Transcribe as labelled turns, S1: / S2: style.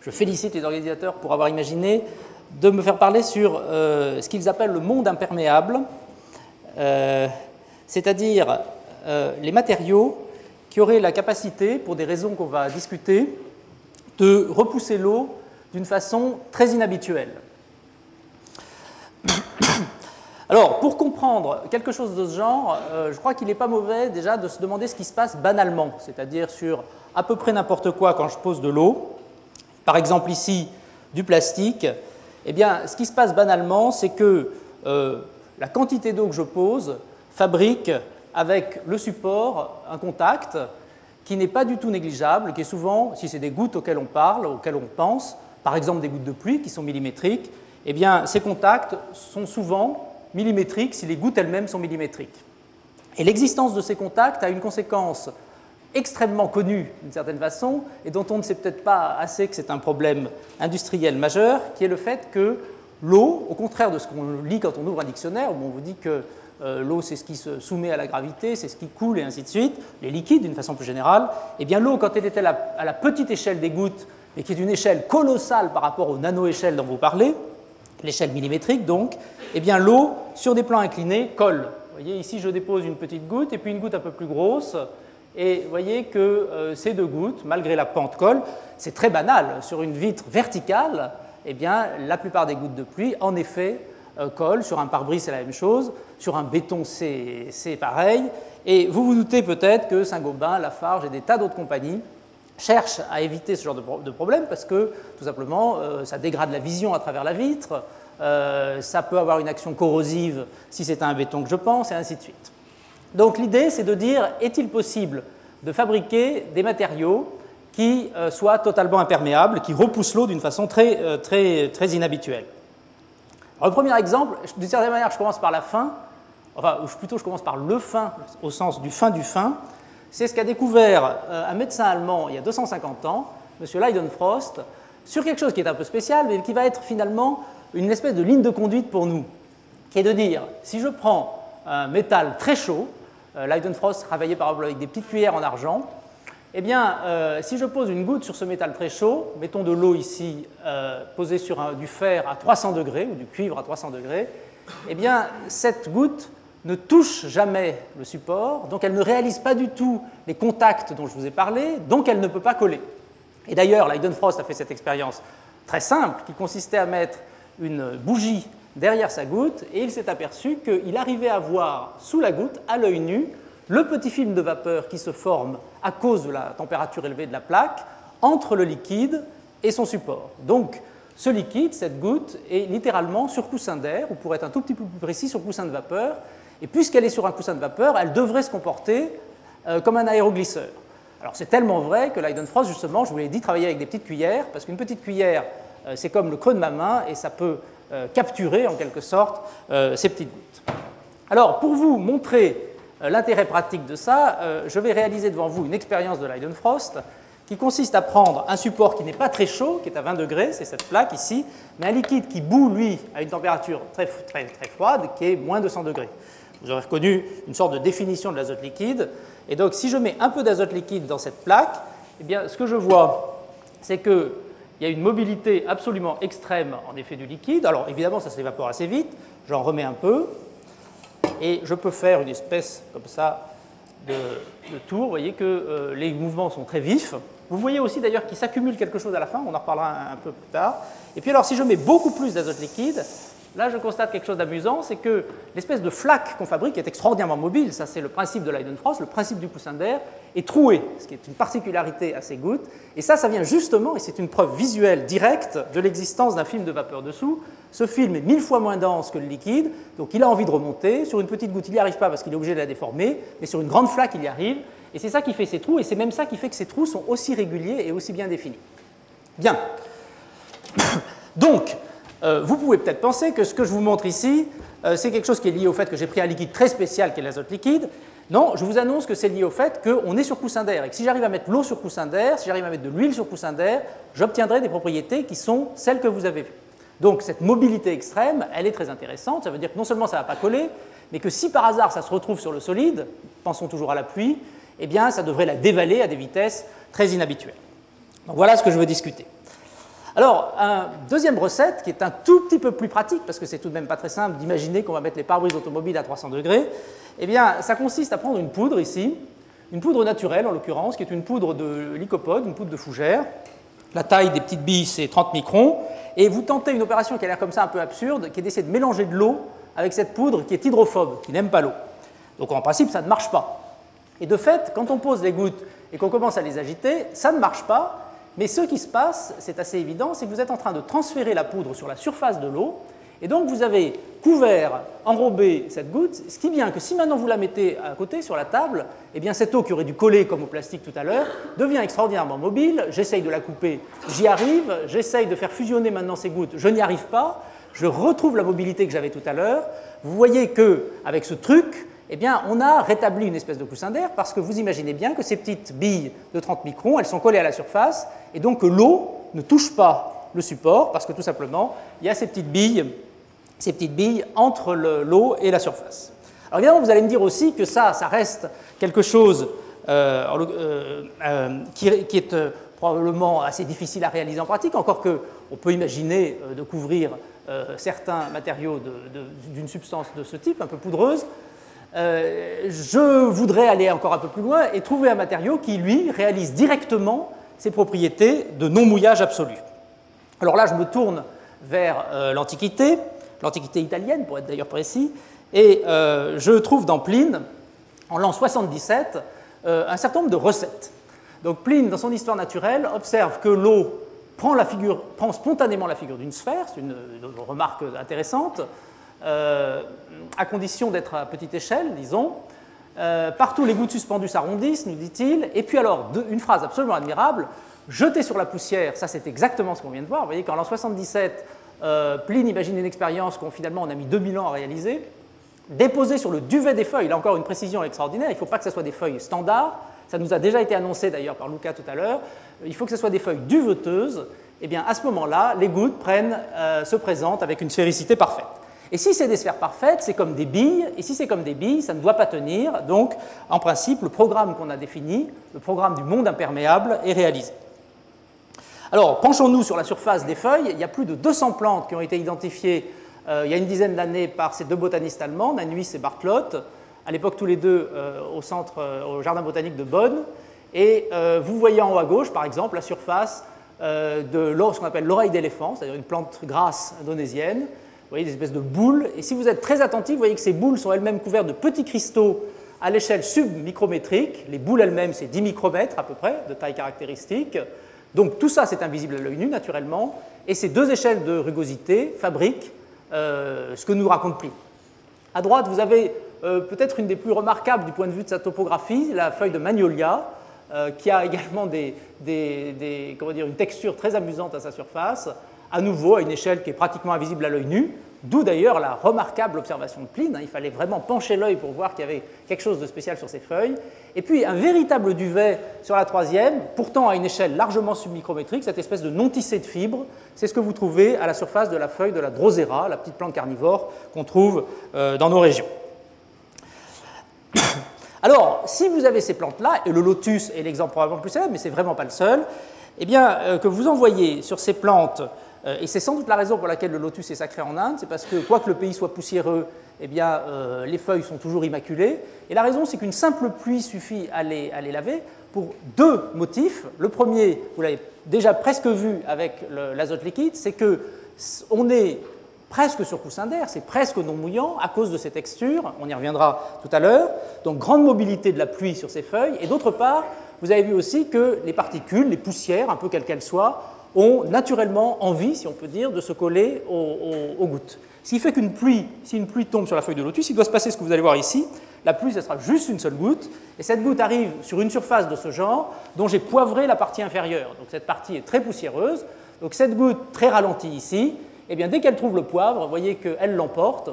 S1: je félicite les organisateurs pour avoir imaginé de me faire parler sur ce qu'ils appellent le monde imperméable, c'est-à-dire les matériaux qui auraient la capacité, pour des raisons qu'on va discuter, de repousser l'eau d'une façon très inhabituelle. Alors, pour comprendre quelque chose de ce genre, je crois qu'il n'est pas mauvais déjà de se demander ce qui se passe banalement, c'est-à-dire sur à peu près n'importe quoi quand je pose de l'eau, par exemple ici du plastique. Eh bien, ce qui se passe banalement, c'est que la quantité d'eau que je pose fabrique avec le support un contact qui n'est pas du tout négligeable, qui est souvent, si c'est des gouttes auxquelles on parle, auxquelles on pense, par exemple des gouttes de pluie qui sont millimétriques, eh bien, ces contacts sont souvent millimétriques si les gouttes elles-mêmes sont millimétriques. Et l'existence de ces contacts a une conséquence extrêmement connue d'une certaine façon, et dont on ne sait peut-être pas assez que c'est un problème industriel majeur, qui est le fait que l'eau, au contraire de ce qu'on lit quand on ouvre un dictionnaire, où on vous dit que l'eau c'est ce qui se soumet à la gravité, c'est ce qui coule et ainsi de suite, les liquides d'une façon plus générale, eh bien l'eau quand elle était à la petite échelle des gouttes, mais qui est une échelle colossale par rapport aux nano-échelles dont vous parlez, l'échelle millimétrique donc, eh bien l'eau sur des plans inclinés colle. Vous voyez ici je dépose une petite goutte et puis une goutte un peu plus grosse, et vous voyez que ces deux gouttes, malgré la pente collent, c'est très banal. Sur une vitre verticale, eh bien, la plupart des gouttes de pluie, en effet, collent. Sur un pare-brise, c'est la même chose. Sur un béton, c'est pareil. Et vous vous doutez peut-être que Saint-Gobain, Lafarge et des tas d'autres compagnies cherchent à éviter ce genre de problème parce que, tout simplement, ça dégrade la vision à travers la vitre, ça peut avoir une action corrosive si c'est un béton que je pense, et ainsi de suite. Donc l'idée, c'est de dire, est-il possible de fabriquer des matériaux qui soient totalement imperméables, qui repoussent l'eau d'une façon très inhabituelle. Alors, le premier exemple, d'une certaine manière, je commence par la fin, enfin, ou plutôt je commence par le fin, au sens du fin, c'est ce qu'a découvert un médecin allemand il y a 250 ans, M. Leidenfrost, sur quelque chose qui est un peu spécial, mais qui va être finalement une espèce de ligne de conduite pour nous, qui est de dire, si je prends un métal très chaud, Leidenfrost travaillait par exemple avec des petites cuillères en argent, eh bien, si je pose une goutte sur ce métal très chaud, mettons de l'eau ici posée sur du fer à 300 degrés, ou du cuivre à 300 degrés, eh bien, cette goutte ne touche jamais le support, donc elle ne réalise pas du tout les contacts dont je vous ai parlé, donc elle ne peut pas coller. Et d'ailleurs, Leidenfrost a fait cette expérience très simple, qui consistait à mettre une bougie derrière sa goutte, et il s'est aperçu qu'il arrivait à voir sous la goutte, à l'œil nu, le petit film de vapeur qui se forme à cause de la température élevée de la plaque entre le liquide et son support. Donc, ce liquide, cette goutte, est littéralement sur coussin d'air, ou pour être un tout petit peu plus précis, sur coussin de vapeur, et puisqu'elle est sur un coussin de vapeur, elle devrait se comporter comme un aéroglisseur. Alors, c'est tellement vrai que Leidenfrost, justement, je vous l'ai dit, travaillait avec des petites cuillères, parce qu'une petite cuillère, c'est comme le creux de ma main, et ça peut capturer en quelque sorte ces petites gouttes. Alors, pour vous montrer l'intérêt pratique de ça, je vais réaliser devant vous une expérience de Leidenfrost qui consiste à prendre un support qui n'est pas très chaud, qui est à 20 degrés, c'est cette plaque ici, mais un liquide qui bout, lui, à une température très froide, qui est moins de 100 degrés. Vous aurez reconnu une sorte de définition de l'azote liquide. Et donc, si je mets un peu d'azote liquide dans cette plaque, eh bien, ce que je vois, c'est qu'il y a une mobilité absolument extrême, en effet, du liquide. Alors, évidemment, ça s'évapore assez vite. J'en remets un peu. Et je peux faire une espèce, comme ça, de tour. Vous voyez que les mouvements sont très vifs. Vous voyez aussi, d'ailleurs, qu'il s'accumule quelque chose à la fin. On en reparlera un peu plus tard. Et puis, alors, si je mets beaucoup plus d'azote liquide, là, je constate quelque chose d'amusant, c'est que l'espèce de flaque qu'on fabrique est extraordinairement mobile, ça c'est le principe de Leidenfrost, le principe du coussin d'air, est troué, ce qui est une particularité à ces gouttes. Et ça vient justement, et c'est une preuve visuelle directe de l'existence d'un film de vapeur dessous. Ce film est 1000 fois moins dense que le liquide, donc il a envie de remonter. Sur une petite goutte, il n'y arrive pas parce qu'il est obligé de la déformer, mais sur une grande flaque, il y arrive. Et c'est ça qui fait ces trous, et c'est même ça qui fait que ces trous sont aussi réguliers et aussi bien définis. Bien. Donc, vous pouvez peut-être penser que ce que je vous montre ici, c'est quelque chose qui est lié au fait que j'ai pris un liquide très spécial qui est l'azote liquide. Non, je vous annonce que c'est lié au fait qu'on est sur coussin d'air et que si j'arrive à mettre l'eau sur coussin d'air, si j'arrive à mettre de l'huile sur coussin d'air, j'obtiendrai des propriétés qui sont celles que vous avez vues. Donc cette mobilité extrême, elle est très intéressante. Ça veut dire que non seulement ça ne va pas coller, mais que si par hasard ça se retrouve sur le solide, pensons toujours à la pluie, eh bien ça devrait la dévaler à des vitesses très inhabituelles. Donc voilà ce que je veux discuter. Alors, une deuxième recette qui est un tout petit peu plus pratique, parce que c'est tout de même pas très simple d'imaginer qu'on va mettre les pare-brises automobiles à 300 degrés, eh bien, ça consiste à prendre une poudre ici, une poudre naturelle en l'occurrence, qui est une poudre de lycopode, une poudre de fougère. La taille des petites billes, c'est 30 microns, et vous tentez une opération qui a l'air comme ça un peu absurde, qui est d'essayer de mélanger de l'eau avec cette poudre qui est hydrophobe, qui n'aime pas l'eau. Donc en principe, ça ne marche pas. Et de fait, quand on pose les gouttes et qu'on commence à les agiter, ça ne marche pas. Mais ce qui se passe, c'est assez évident, c'est que vous êtes en train de transférer la poudre sur la surface de l'eau, et donc vous avez couvert, enrobé cette goutte, ce qui vient que si maintenant vous la mettez à côté sur la table, eh bien cette eau qui aurait dû coller comme au plastique tout à l'heure devient extraordinairement mobile. J'essaye de la couper, j'y arrive, j'essaye de faire fusionner maintenant ces gouttes, je n'y arrive pas, je retrouve la mobilité que j'avais tout à l'heure. Vous voyez qu'avec ce truc, eh bien, on a rétabli une espèce de coussin d'air parce que vous imaginez bien que ces petites billes de 30 microns, elles sont collées à la surface et donc que l'eau ne touche pas le support parce que tout simplement, il y a ces petites billes entre l'eau et la surface. Alors évidemment, vous allez me dire aussi que ça reste quelque chose qui est probablement assez difficile à réaliser en pratique, encore qu'on peut imaginer de couvrir certains matériaux d'une substance de ce type, un peu poudreuse. Je voudrais aller encore un peu plus loin et trouver un matériau qui, lui, réalise directement ses propriétés de non-mouillage absolu. Alors là, je me tourne vers l'Antiquité italienne, pour être d'ailleurs précis, et je trouve dans Pline, en l'an 77, un certain nombre de recettes. Donc Pline, dans son histoire naturelle, observe que l'eau prend spontanément la figure d'une sphère, c'est une remarque intéressante, à condition d'être à petite échelle, disons. Partout, les gouttes suspendues s'arrondissent, nous dit-il. Et puis alors, une phrase absolument admirable, jeter sur la poussière, ça c'est exactement ce qu'on vient de voir. Vous voyez qu'en l'an 77, Pline imagine une expérience qu'on finalement on a mis 2000 ans à réaliser. Déposer sur le duvet des feuilles, là encore une précision extraordinaire, il ne faut pas que ce soit des feuilles standards, ça nous a déjà été annoncé d'ailleurs par Luca tout à l'heure, il faut que ce soit des feuilles duveteuses. Et bien à ce moment-là, les gouttes se présentent avec une sphéricité parfaite. Et si c'est des sphères parfaites, c'est comme des billes, et si c'est comme des billes, ça ne doit pas tenir. Donc, en principe, le programme qu'on a défini, le programme du monde imperméable, est réalisé. Alors, penchons-nous sur la surface des feuilles. Il y a plus de 200 plantes qui ont été identifiées il y a une dizaine d'années par ces deux botanistes allemands, Nanuis et Bartloth, à l'époque tous les deux au Jardin botanique de Bonn. Et vous voyez en haut à gauche, par exemple, la surface de ce qu'on appelle l'oreille d'éléphant, c'est-à-dire une plante grasse indonésienne. Vous voyez des espèces de boules, et si vous êtes très attentif, vous voyez que ces boules sont elles-mêmes couvertes de petits cristaux à l'échelle submicrométrique. Les boules elles-mêmes, c'est 10 micromètres à peu près, de taille caractéristique. Donc tout ça, c'est invisible à l'œil nu, naturellement, et ces deux échelles de rugosité fabriquent ce que nous raconte Pline. À droite, vous avez peut-être une des plus remarquables du point de vue de sa topographie, la feuille de Magnolia, qui a également une texture très amusante à sa surface, à nouveau à une échelle qui est pratiquement invisible à l'œil nu, d'où d'ailleurs la remarquable observation de Pline. Il fallait vraiment pencher l'œil pour voir qu'il y avait quelque chose de spécial sur ces feuilles. Et puis un véritable duvet sur la troisième, pourtant à une échelle largement submicrométrique, cette espèce de non-tissé de fibres, c'est ce que vous trouvez à la surface de la feuille de la Drosera, la petite plante carnivore qu'on trouve dans nos régions. Alors, si vous avez ces plantes-là, et le lotus est l'exemple probablement le plus célèbre, mais ce n'est vraiment pas le seul, eh bien, que vous envoyez sur ces plantes, et c'est sans doute la raison pour laquelle le lotus est sacré en Inde, c'est parce que, quoi que le pays soit poussiéreux, eh bien, les feuilles sont toujours immaculées. Et la raison, c'est qu'une simple pluie suffit à les laver pour deux motifs. Le premier, vous l'avez déjà presque vu avec l'azote liquide, c'est qu'on est presque sur coussin d'air, c'est presque non mouillant à cause de ces textures, on y reviendra tout à l'heure. Donc, grande mobilité de la pluie sur ces feuilles. Et d'autre part, vous avez vu aussi que les particules, les poussières, un peu quelles qu'elles soient, ont naturellement envie, si on peut dire, de se coller aux gouttes. Ce qui fait qu'une pluie, si une pluie tombe sur la feuille de lotus, il doit se passer ce que vous allez voir ici. La pluie, ce sera juste une seule goutte, et cette goutte arrive sur une surface de ce genre dont j'ai poivré la partie inférieure. Donc cette partie est très poussiéreuse. Donc cette goutte très ralentie ici, eh bien, dès qu'elle trouve le poivre, vous voyez qu'elle l'emporte,